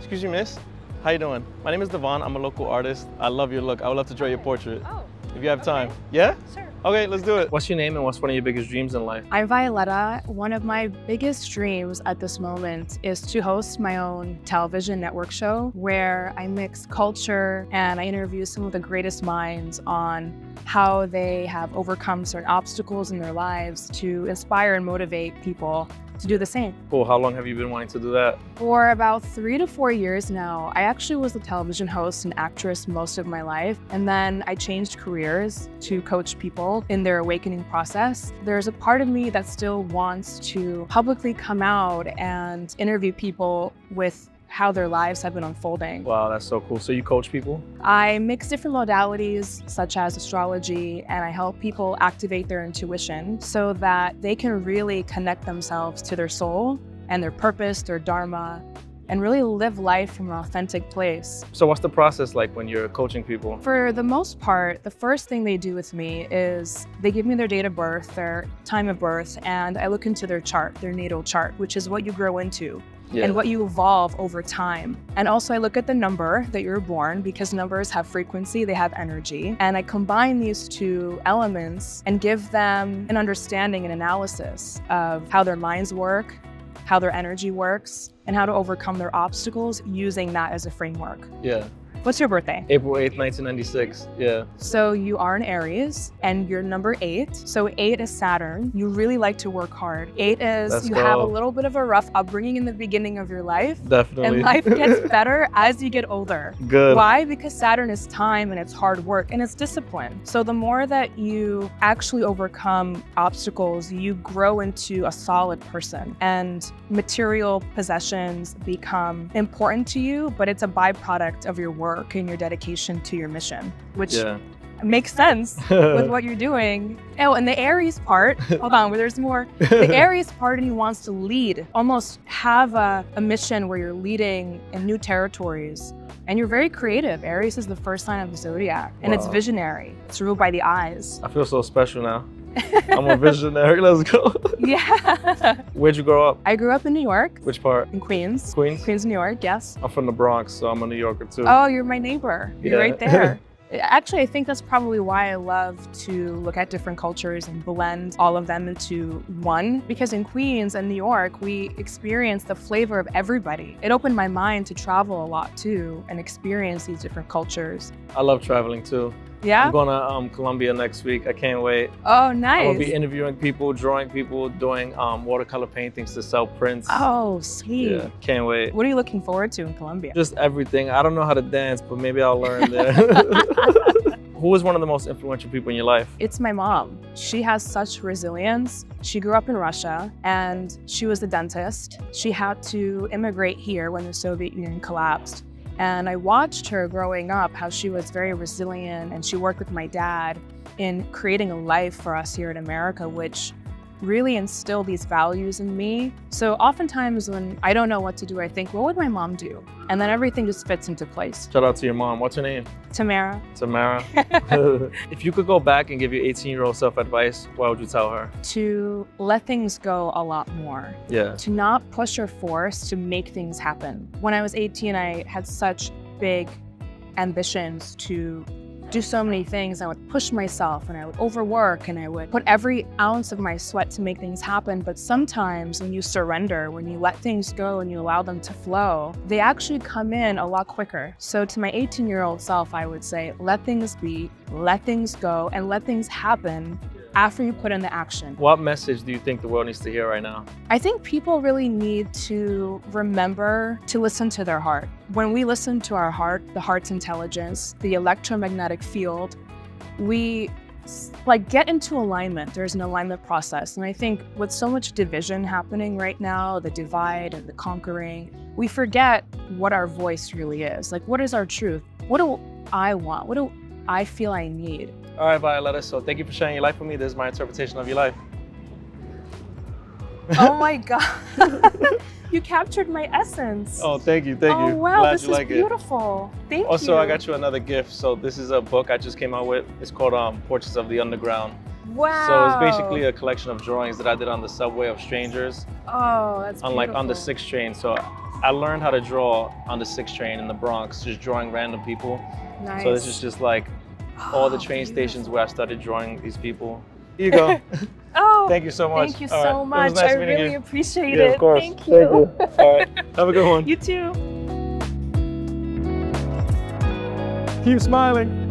Excuse me, miss. How you doing? My name is Devon. I'm a local artist. I love your look. I would love to draw your portrait. Oh. If you have time. Okay. Yeah? Sure. Okay, let's do it. What's your name and what's one of your biggest dreams in life? I'm Violetta. One of my biggest dreams at this moment is to host my own television network show where I mix culture and I interview some of the greatest minds on how they have overcome certain obstacles in their lives to inspire and motivate people to do the same. Cool. How long have you been wanting to do that? For about 3 to 4 years now. I actually was a television host and actress most of my life, and then I changed careers to coach people in their awakening process. There's a part of me that still wants to publicly come out and interview people with how their lives have been unfolding. Wow, that's so cool. So you coach people? I mix different modalities such as astrology, and I help people activate their intuition so that they can really connect themselves to their soul and their purpose, their dharma, and really live life from an authentic place. So what's the process like when you're coaching people? For the most part, the first thing they do with me is they give me their date of birth, their time of birth, and I look into their chart, their natal chart, which is what you grow into. Yeah. And what you evolve over time. And also I look at the number that you were born because numbers have frequency, they have energy. And I combine these two elements and give them an understanding and analysis of how their minds work, how their energy works, and how to overcome their obstacles using that as a framework. Yeah. What's your birthday? April 8th, 1996. Yeah. So you are an Aries and you're number 8. So 8 is Saturn. You really like to work hard. 8 is you have a little bit of a rough upbringing in the beginning of your life. Definitely. And life gets better as you get older. Good. Why? Because Saturn is time and it's hard work and it's discipline. So the more that you actually overcome obstacles, you grow into a solid person and material possessions become important to you, but it's a byproduct of your work and your dedication to your mission, which makes sense with what you're doing. Oh, and the Aries part, hold on, there's more. The Aries part of you wants to lead, almost have a mission where you're leading in new territories. And you're very creative. Aries is the first sign of the zodiac, and it's visionary. It's ruled by the eyes. I feel so special now. I'm a visionary. Let's go. Yeah. Where'd you grow up? I grew up in New York. Which part? In Queens. Queens? Queens, New York, yes. I'm from the Bronx, so I'm a New Yorker too. Oh, you're my neighbor. You're Yeah. right there. Actually, I think that's probably why I love to look at different cultures and blend all of them into one. Because in Queens and New York, we experience the flavor of everybody. It opened my mind to travel a lot too and experience these different cultures. I love traveling too. Yeah? I'm going to Colombia next week. I can't wait. Oh, nice. I'm going to be interviewing people, drawing people, doing watercolor paintings to sell prints. Oh, sweet. Yeah, can't wait. What are you looking forward to in Colombia? Just everything. I don't know how to dance, but maybe I'll learn there. Who was one of the most influential people in your life? It's my mom. She has such resilience. She grew up in Russia and she was a dentist. She had to immigrate here when the Soviet Union collapsed. And I watched her growing up, how she was very resilient, and she worked with my dad in creating a life for us here in America, which really instilled these values in me. So oftentimes when I don't know what to do, I think, what would my mom do? And then everything just fits into place. Shout out to your mom. What's her name? Tamara. Tamara. If you could go back and give your 18-year-old self advice, what would you tell her? To let things go a lot more. Yeah. To not push or force to make things happen. When I was 18, I had such big ambitions to do so many things. I would push myself and I would overwork and I would put every ounce of my sweat to make things happen. But sometimes when you surrender, when you let things go and you allow them to flow, they actually come in a lot quicker. So to my 18-year-old self, I would say, let things be, let things go, and let things happen after you put in the action. What message do you think the world needs to hear right now? I think people really need to remember to listen to their heart. When we listen to our heart, the heart's intelligence, the electromagnetic field, we get into alignment. There's an alignment process. And I think with so much division happening right now, the divide and the conquering, we forget what our voice really is. Like, what is our truth? What do I want? What do I feel I need? All right, Violetta, so thank you for sharing your life with me. This is my interpretation of your life. Oh my God. You captured my essence. Oh, thank you, thank you. Oh wow, Glad this you is like beautiful. Thank you. Also, I got you another gift. So this is a book I just came out with. It's called Portraits of the Underground. Wow. So it's basically a collection of drawings that I did on the subway of strangers. Oh, that's on beautiful. on the 6th train. So I learned how to draw on the 6 train in the Bronx, just drawing random people. Nice. So this is just like all the train stations where I started drawing these people. Here you go. Oh, thank you so much. Thank you All so right. much. It was nice I meeting really you. appreciate Yeah, it. of course. Thank you. All right. Have a good one. You too. Keep smiling.